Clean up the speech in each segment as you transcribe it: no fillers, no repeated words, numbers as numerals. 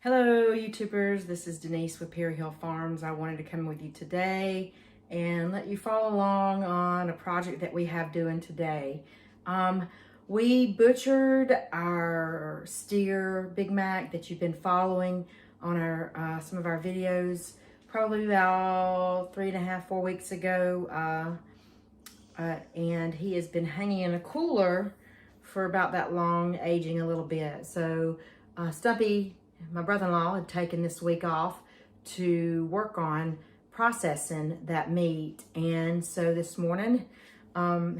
Hello YouTubers, this is Denise with Perry Hill Farms. I wanted to come with you today and let you follow along on a project that we have doing today. We butchered our steer Big Mac that you've been following on our some of our videos probably about 3.5, 4 weeks ago. And he has been hanging in a cooler for about that long, aging a little bit. So Stumpy, my brother-in-law, had taken this week off to work on processing that meat. And so this morning,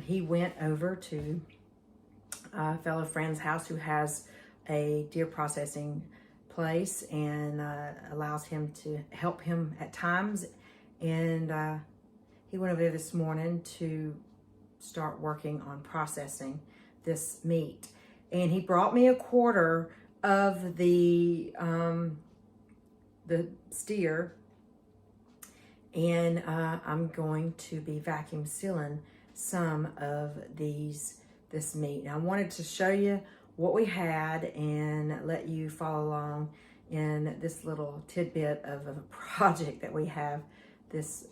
he went over to a fellow friend's house who has a deer processing place and allows him to help him at times. And he went over there this morning to start working on processing this meat. And he brought me a quarter of the steer, and I'm going to be vacuum sealing some of this meat. Now, I wanted to show you what we had and let you follow along in this little tidbit of a project that we have this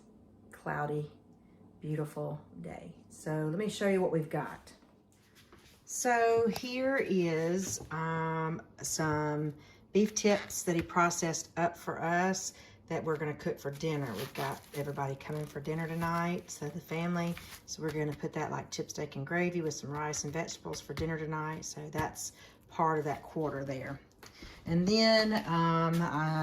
cloudy, beautiful day. So let me show you what we've got. So here is some beef tips that he processed up for us that we're gonna cook for dinner. We've got everybody coming for dinner tonight, so the family. So we're gonna put that like chip steak and gravy with some rice and vegetables for dinner tonight. So that's part of that quarter there. And then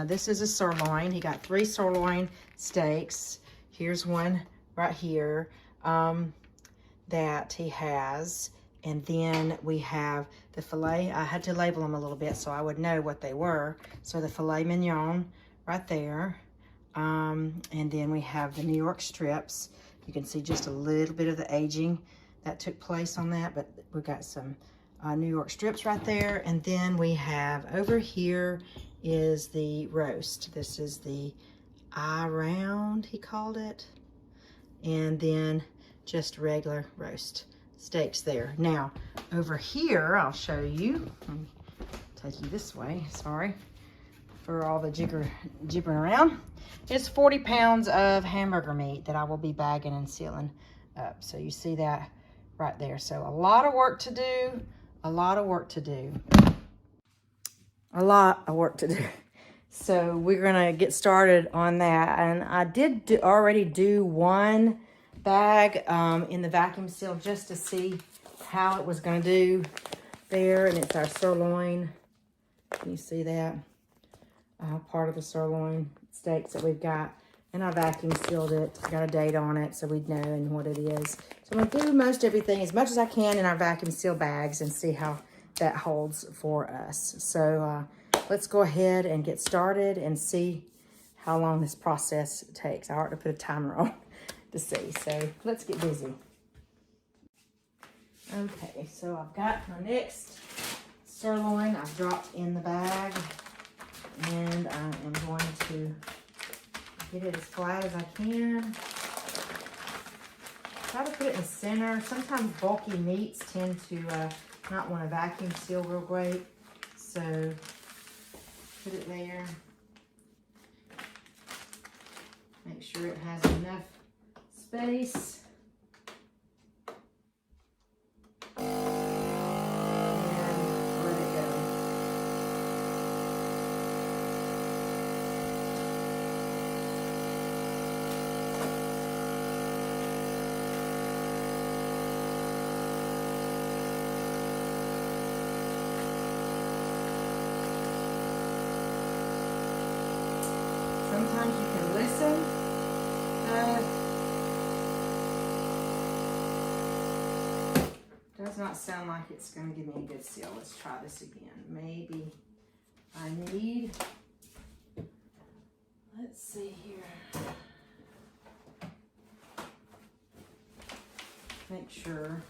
this is a sirloin. He got 3 sirloin steaks. Here's one right here that he has. And then we have the filet. I had to label them a little bit so I would know what they were. So the filet mignon right there. And then we have the New York strips. You can see just a little bit of the aging that took place on that, but we've got some New York strips right there. And then we have over here is the roast. This is the eye round, he called it. And then just regular roast steaks there. Now, over here, I'll show you. Let me take you this way, sorry for all the gibbering around. It's 40 pounds of hamburger meat that I will be bagging and sealing up. So you see that right there. So a lot of work to do, a lot of work to do. A lot of work to do. So we're gonna get started on that. And I did already do one bag in the vacuum seal just to see how it was going to do there. And it's our sirloin. Can you see that? Part of the sirloin steaks that we've got. And I vacuum sealed it. Got a date on it so we'd know and what it is. So I'm going to do most everything as much as I can in our vacuum seal bags and see how that holds for us. So let's go ahead and get started and see how long this process takes. I ought to put a timer on to see. So let's get busy. Okay, so I've got my next sirloin I've dropped in the bag, and I am going to get it as flat as I can. Try to put it in the center. Sometimes bulky meats tend to not want to vacuum seal real great, so put it there. Make sure it has enough space. And let it go. Sometimes you can listen. Does not sound like it's going to give me a good seal. Let's try this again. Maybe I need, let's see here. Make sure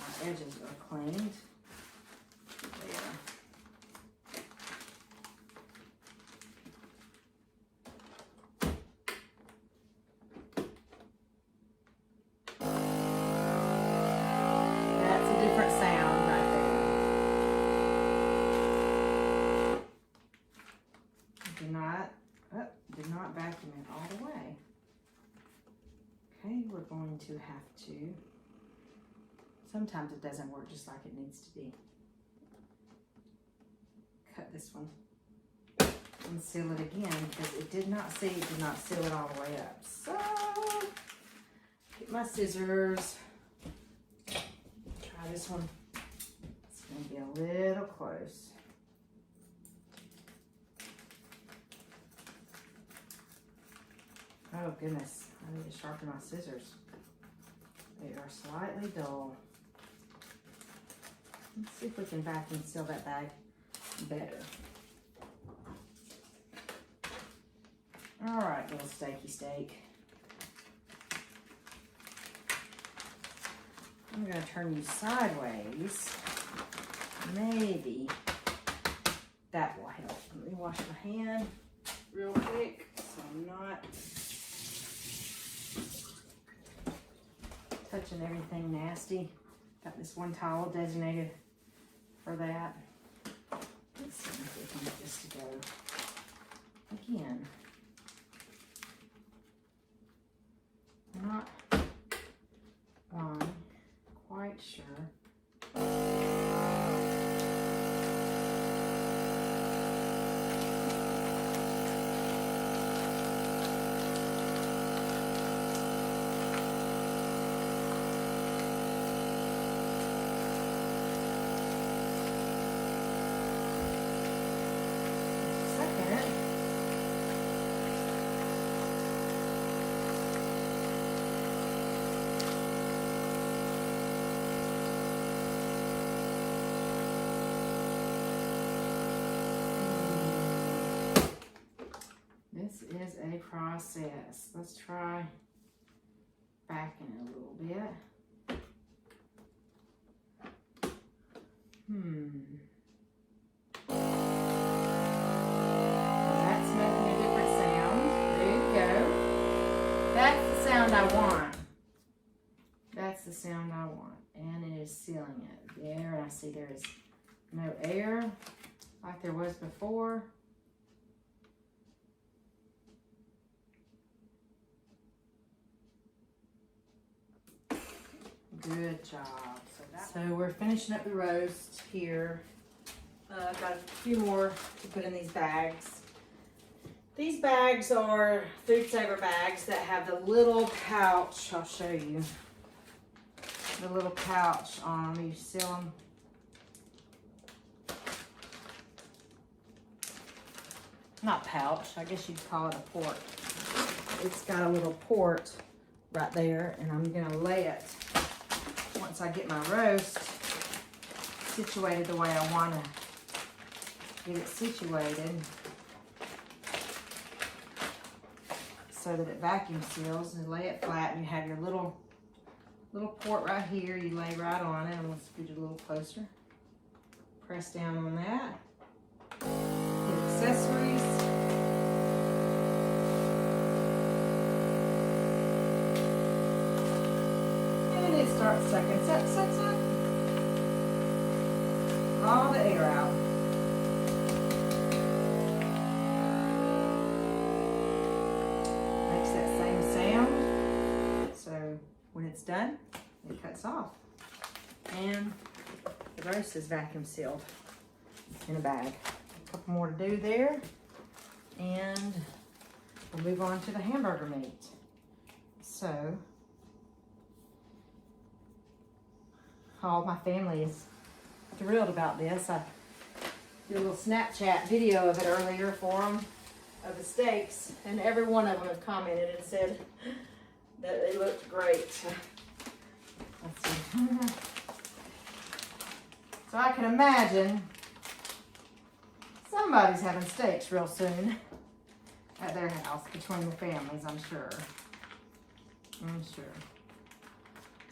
our edges are cleaned. There. right. Oh, did not vacuum it all the way. Okay, we're going to have to, sometimes it doesn't work just like it needs to be. Cut this one and seal it again because it did not seal it all the way up. So, get my scissors. Try this one. It's going to be a little close. Oh goodness, I need to sharpen my scissors. They are slightly dull. Let's see if we can vacuum seal that bag better. All right, little steaky steak. I'm gonna turn you sideways. Maybe that will help. Let me wash my hand real quick so I'm not touching everything nasty. Got this one towel designated for that. Let's see if we can get this to go again. Not quite sure. This is a process. Let's try backing it a little bit. That's making a different sound. There you go. That's the sound I want. That's the sound I want. And it is sealing it. There, I see there is no air like there was before. Good job. So we're finishing up the roast here. I've got a few more to put in these bags. These bags are Food Saver bags that have the little pouch. I'll show you. The little pouch on them. You seal them. Not pouch. I guess you'd call it a port. It's got a little port right there, and I'm going to lay it. Once I get my roast situated the way I want to get it situated so that it vacuum seals, and lay it flat, and you have your little port right here. You lay right on it. I'm going to scoot it a little closer. Press down on that. Get accessories. It starts sucking, suck. All the air out. Makes that same sound. So when it's done, it cuts off. And the roast is vacuum sealed in a bag. A couple more to do there. And we'll move on to the hamburger meat. So all my family is thrilled about this. I did a little Snapchat video of it earlier for them, of the steaks, and every one of them have commented and said that they looked great. Let's see. So I can imagine somebody's having steaks real soon at their house, between the families, I'm sure.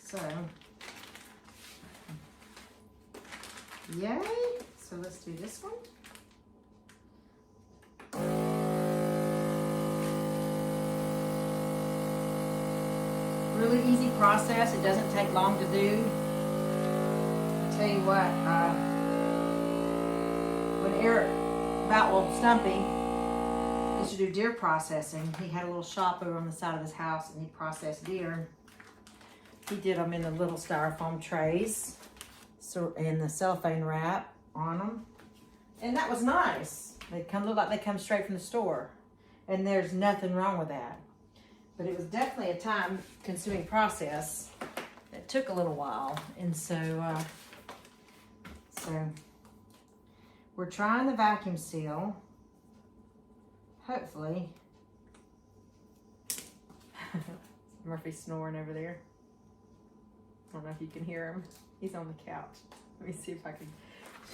So, yay! So let's do this one. Really easy process. It doesn't take long to do. I'll tell you what, when Eric, Stumpy, used to do deer processing. He had a little shop over on the side of his house, and he processed deer. He did them in the little styrofoam trays, so and the cellophane wrap on them, and that was nice. They look like they come straight from the store, and there's nothing wrong with that. But it was definitely a time-consuming process. It took a little while, and so we're trying the vacuum seal. Hopefully. Murphy's snoring over there. I don't know if you can hear him. He's on the couch. Let me see if I can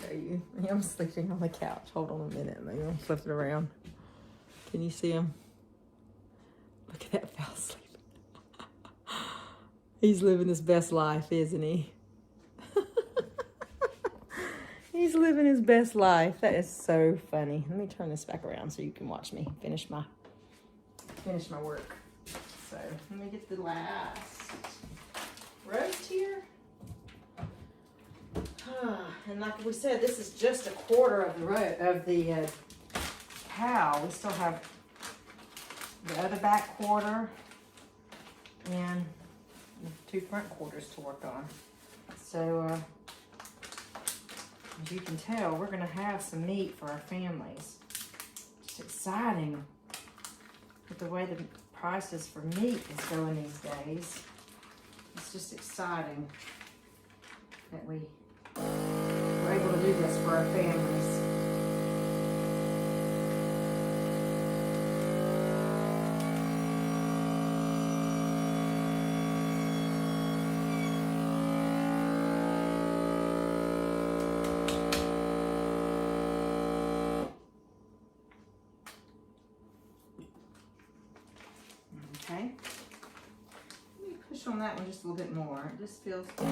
show you. I'm sleeping on the couch. Hold on a minute. Maybe I'll flip it around. Can you see him? Look at that foul sleep. He's living his best life, isn't he? He's living his best life. That is so funny. Let me turn this back around so you can watch me finish my work. So let me get the last roast here. And like we said, this is just a quarter of the cow. We still have the other back quarter and the 2 front quarters to work on. So as you can tell, we're gonna have some meat for our families. It's exciting with the way the prices for meat is going these days. It's just exciting that we're able to do this for our families. Okay. Let me push on that one just a little bit more. It just feels a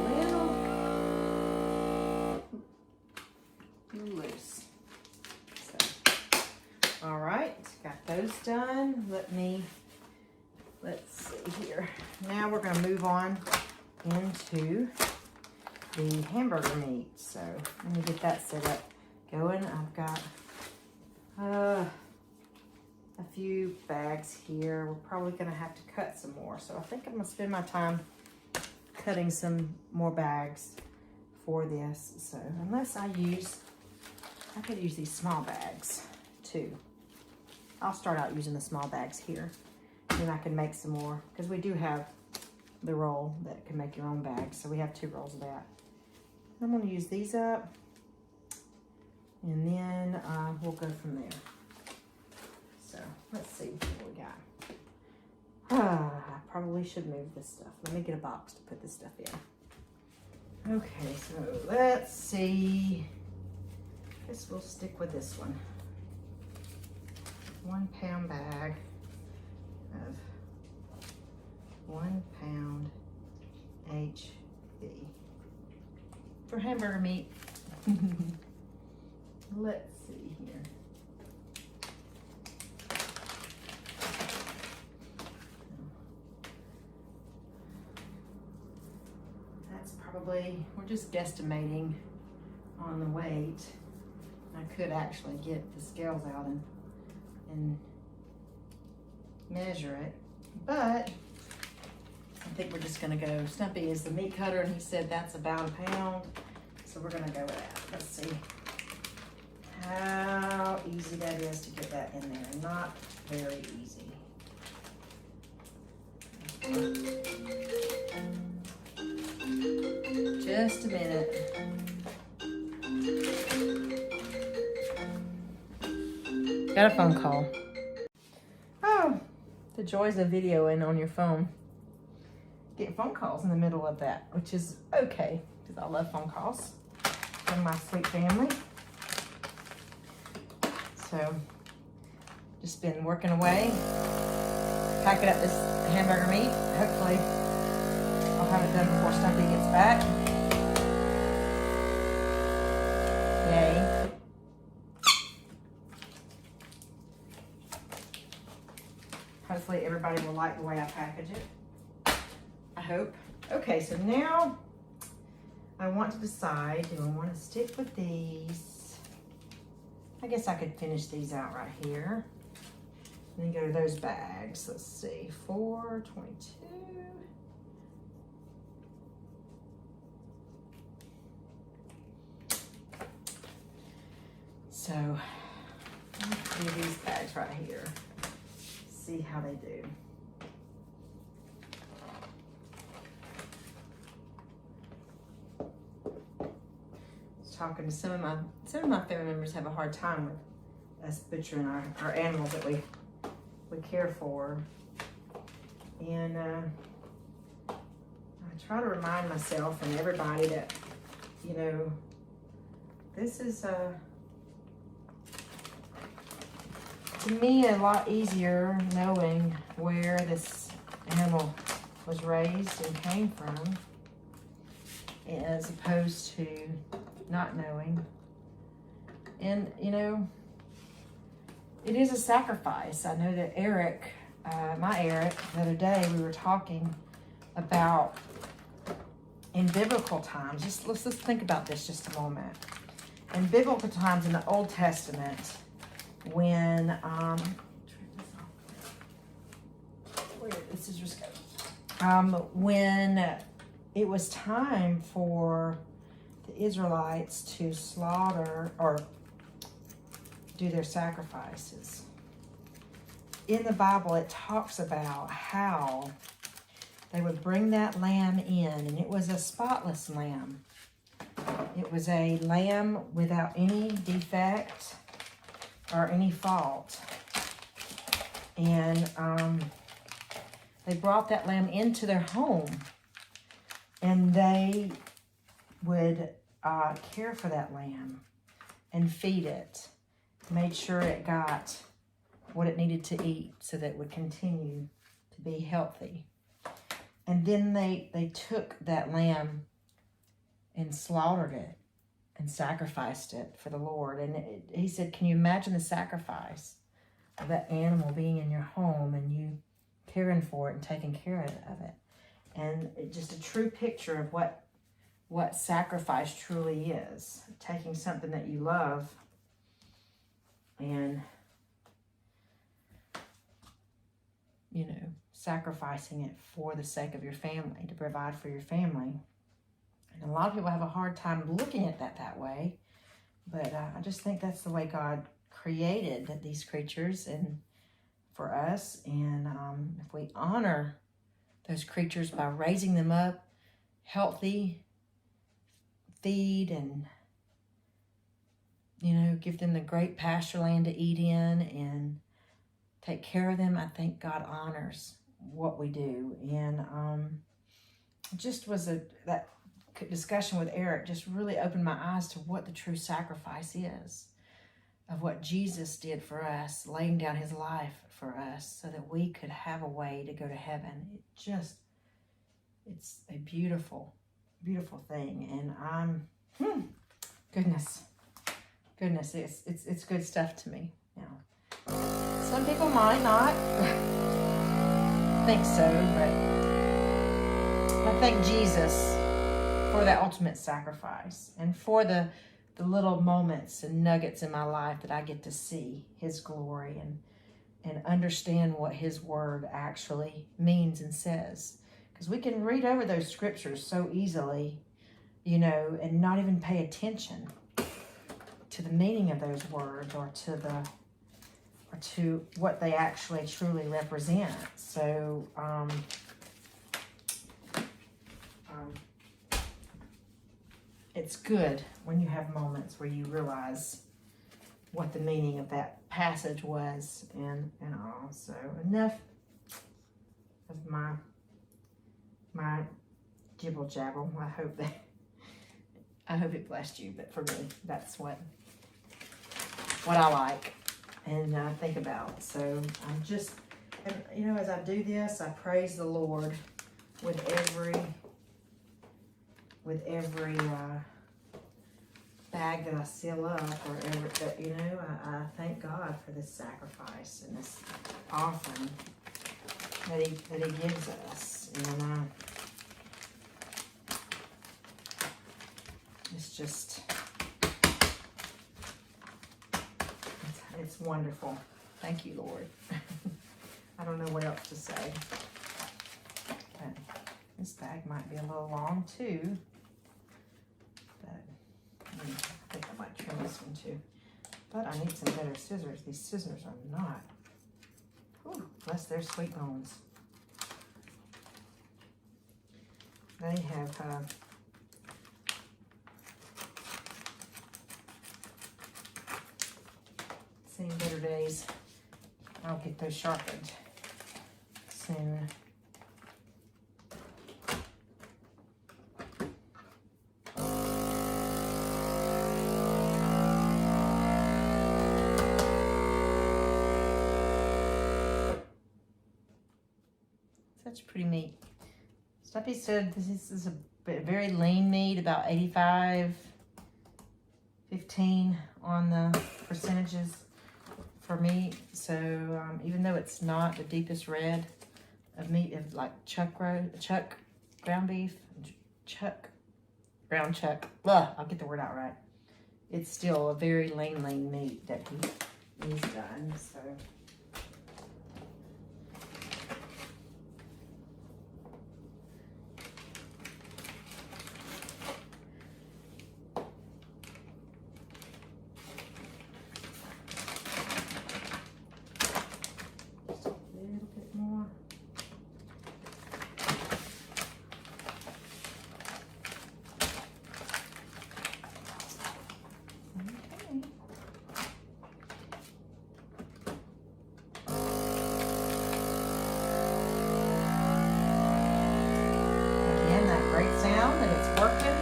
little loose. So, all right, got those done. Let's see here. Now we're gonna move on into the hamburger meat. So let me get that set up going. I've got a few bags here. We're probably gonna have to cut some more. So I think I'm gonna spend my time cutting some more bags for this. So unless I could use these small bags too. I'll start out using the small bags here. Then I can make some more, because we do have the roll that can make your own bags. So we have 2 rolls of that. I'm gonna use these up, and then we'll go from there. So let's see what we got. I probably should move this stuff. Let me get a box to put this stuff in. Okay, so let's see. I guess we'll stick with this one. 1 pound bag of 1 pound HB for hamburger meat. Let's see here. That's probably, we're just guesstimating on the weight. I could actually get the scales out and measure it, but I think we're just gonna go. Snuppy is the meat cutter, and he said that's about 1 pound, so we're gonna go with that. Let's see how easy that is to get that in there. Not very easy. Just a minute. Got a phone call. Oh, the joys of videoing on your phone. Get phone calls in the middle of that, which is okay, because I love phone calls from my sweet family. So, just been working away, packing up this hamburger meat. Hopefully, I'll have it done before Stumpy gets back. Yay. Hopefully everybody will like the way I package it. I hope. Okay, so now I want to decide, do I want to stick with these I guess I could finish these out right here. And then go to those bags. Let's see, 4, 22. So, let me do these bags right here. See how they do. Talking to some of my family members have a hard time with us butchering our animals that we care for, and I try to remind myself and everybody that, you know, this is to me a lot easier knowing where this animal was raised and came from, as opposed to not knowing. And you know, it is a sacrifice. I know that Eric, my Eric, the other day we were talking about in biblical times. Let's think about this just a moment. In biblical times in the Old Testament, when where did the scissors go? When it was time for the Israelites to slaughter or do their sacrifices. In the Bible, it talks about how they would bring that lamb in, and it was a spotless lamb. It was a lamb without any defect or any fault. And they brought that lamb into their home, and they would care for that lamb and feed it, made sure it got what it needed to eat so that it would continue to be healthy. And then they took that lamb and slaughtered it and sacrificed it for the Lord. And he said, can you imagine the sacrifice of that animal being in your home and you caring for it and taking care of it? And just a true picture of what sacrifice truly is. Taking something that you love and, you know, sacrificing it for the sake of your family, to provide for your family. And a lot of people have a hard time looking at that way, but I just think that's the way God created these creatures and for us. And if we honor those creatures by raising them up healthy, feed and, you know, give them the great pasture land to eat in and take care of them, I think God honors what we do. And just was that discussion with Eric just really opened my eyes to what the true sacrifice is, of what Jesus did for us, laying down his life for us so that we could have a way to go to heaven. It's a beautiful, beautiful thing. And goodness, it's good stuff to me. Now, some people might not think so, but I thank Jesus for that ultimate sacrifice and for the little moments and nuggets in my life that I get to see his glory and understand what his word actually means and says. Because we can read over those scriptures so easily, you know, and not even pay attention to the meaning of those words or to what they actually truly represent. So, it's good when you have moments where you realize what the meaning of that passage was and all. So enough of my jibble jabble. I hope it blessed you, but for me, that's what I like and think about. So I'm just, and you know, as I do this, I praise the Lord with every bag that I seal up, or every, that, you know, I thank God for this sacrifice and this offering that He gives us, and it's just It's wonderful. Thank you, Lord. I don't know what else to say. But this bag might be a little long too. But I think I might trim this one too. But I need some better scissors. These scissors are not. Whew, unless they're Sweet Bones. They have seen better days. I'll get those sharpened soon. That's pretty meat. Stumpy said this is a very lean meat, about 85, 15 on the percentages for meat. So even though it's not the deepest red of meat, of like chuck ground beef, ground chuck, I'll get the word out right. It's still a very lean meat that he's done. So. Great sound, and it's working.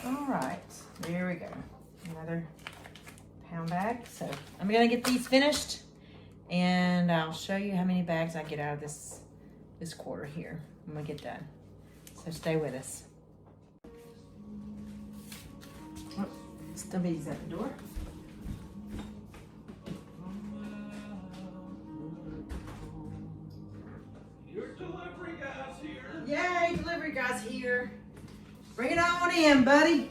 All right, there we go. Another pound bag. So I'm gonna get these finished, and I'll show you how many bags I get out of this quarter here when we get done. So stay with us. Oh, Stubby's at the door. Your delivery guy's here. Yay, delivery guy's here. Bring it on in, buddy.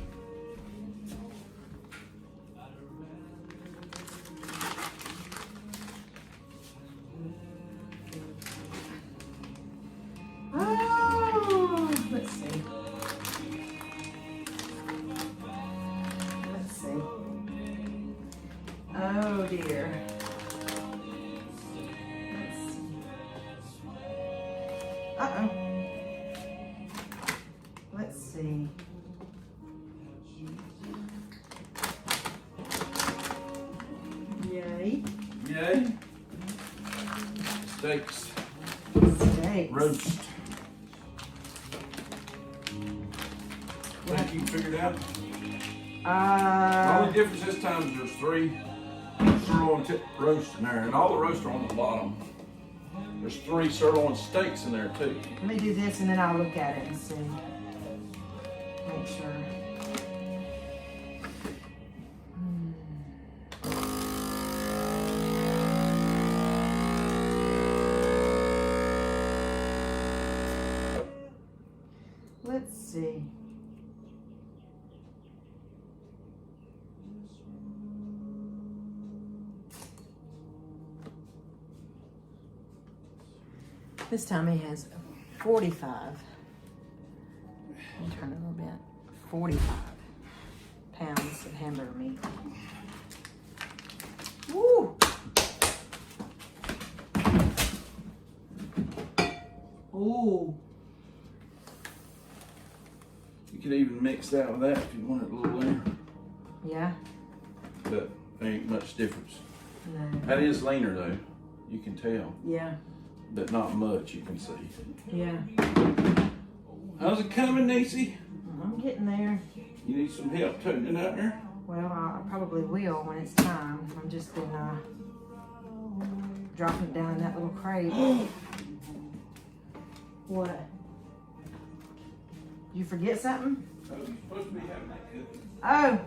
Let's see. Oh dear. Let's see. Uh-oh. Let's see. Yay. Yay. Steaks. Steaks. Roast. What you figured out? The only difference this time is there's 3 sirloin roasts in there, and all the roasts are on the bottom. There's 3 sirloin steaks in there too. Let me do this and then I'll look at it and see. Make sure. Let's see. This time he has 45. Let me turn it a little bit. 45 pounds of hamburger meat. Woo! Ooh. You could even mix that with that if you want it a little leaner. Yeah? But there ain't much difference. No. That is leaner though. You can tell. Yeah. But not much, you can see. Yeah. How's it coming, Niecy? I'm getting there. You need some help toting it out there? Well, I probably will when it's time. I'm just gonna drop it down in that little crate. What? You forget something? Oh, you're supposed to be having that cooking. Oh!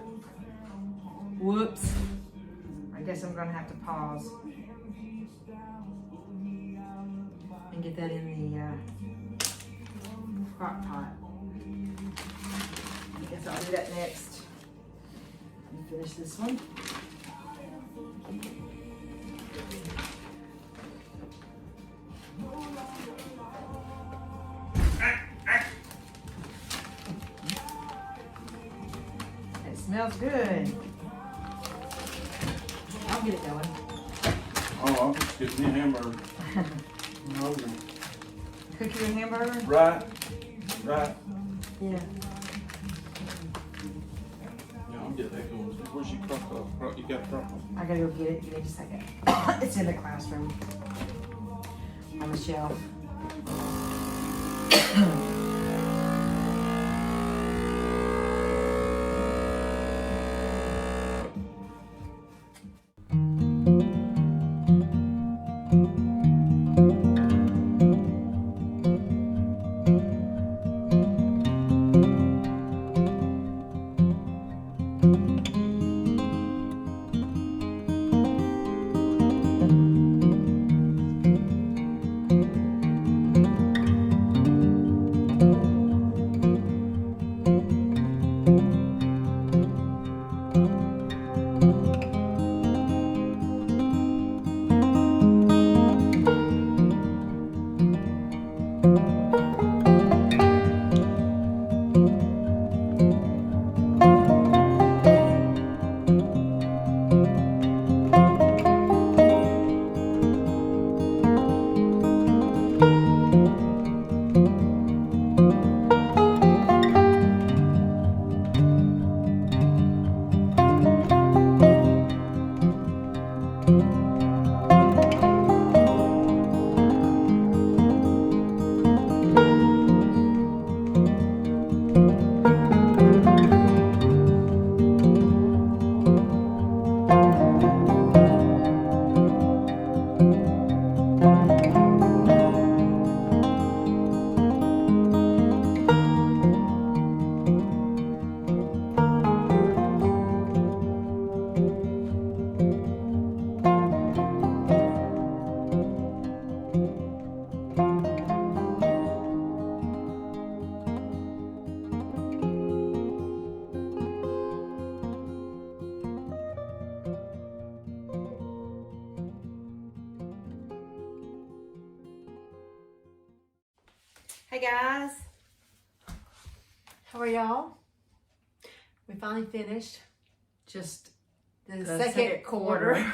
Whoops. I guess I'm gonna have to pause and get that in the crock pot. I guess I'll do that next. Let me finish this one. It smells good. I'll get it going. Oh, I'll just get me a hamburger. I'm hungry. Cook you a hamburger? Right. Yeah. Yeah, I'll get that going. Where's your crock pot? You got crock pot? I gotta go get it. Give me just a second. It's in the classroom on the shelf. Hey guys, how are y'all? We finally finished just the second quarter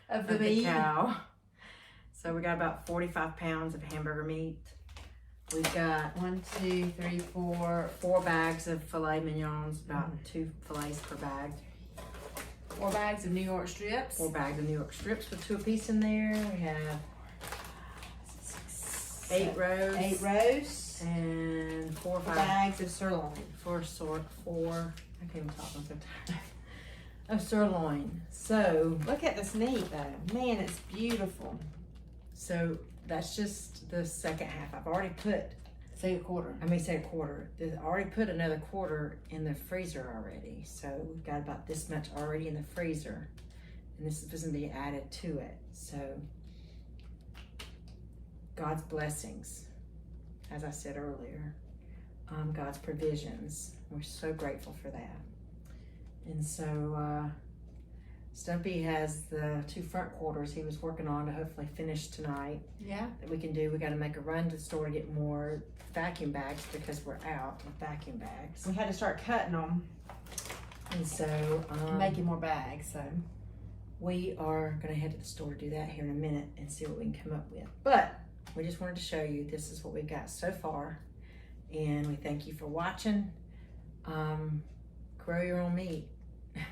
of the meat. Cow. So we got about 45 pounds of hamburger meat. We've got 4 bags of filet mignons, about 2 fillets per bag. 4 bags of New York strips. 4 bags of New York strips with 2 apiece in there. We have 8 rows. 8 rows. And 4 or 5 bags of sirloin. 4, I can't even talk, I'm so tired. Of sirloin. So, Look at this meat though. Man, it's beautiful. so that's just the second half. I've already put, Say a quarter. say a quarter. I already put another quarter in the freezer already. So we've got about this much already in the freezer. And this is going to be added to it. So God's blessings, as I said earlier, God's provisions. We're so grateful for that. And so Stumpy has the 2 front quarters he was working on to hopefully finish tonight. Yeah. That we can do. We got to make a run to the store to get more vacuum bags because we're out of vacuum bags. We had to start cutting them, And so making more bags. So we are going to head to the store to do that here in a minute and see what we can come up with. But we just wanted to show you this is what we've got so far. And we thank you for watching. Grow your own meat.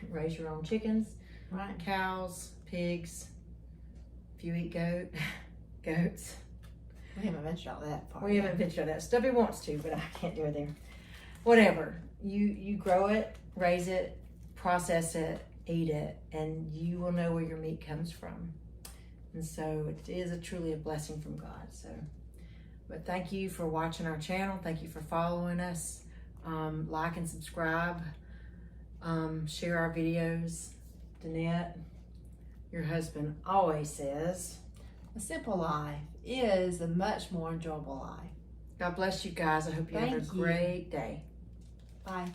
Raise your own chickens, right. cows, pigs. If you eat goats. We haven't ventured out that far. We haven't ventured that. Stubby wants to, but I can't do it there. Whatever. You grow it, raise it, process it, eat it, and you will know where your meat comes from. And so it is truly a blessing from God. So, but thank you for watching our channel. Thank you for following us. Like and subscribe. Share our videos. Danette, your husband always says. A simple life is a much more enjoyable life. God bless you guys. I hope you have a Thank you. great day. Bye.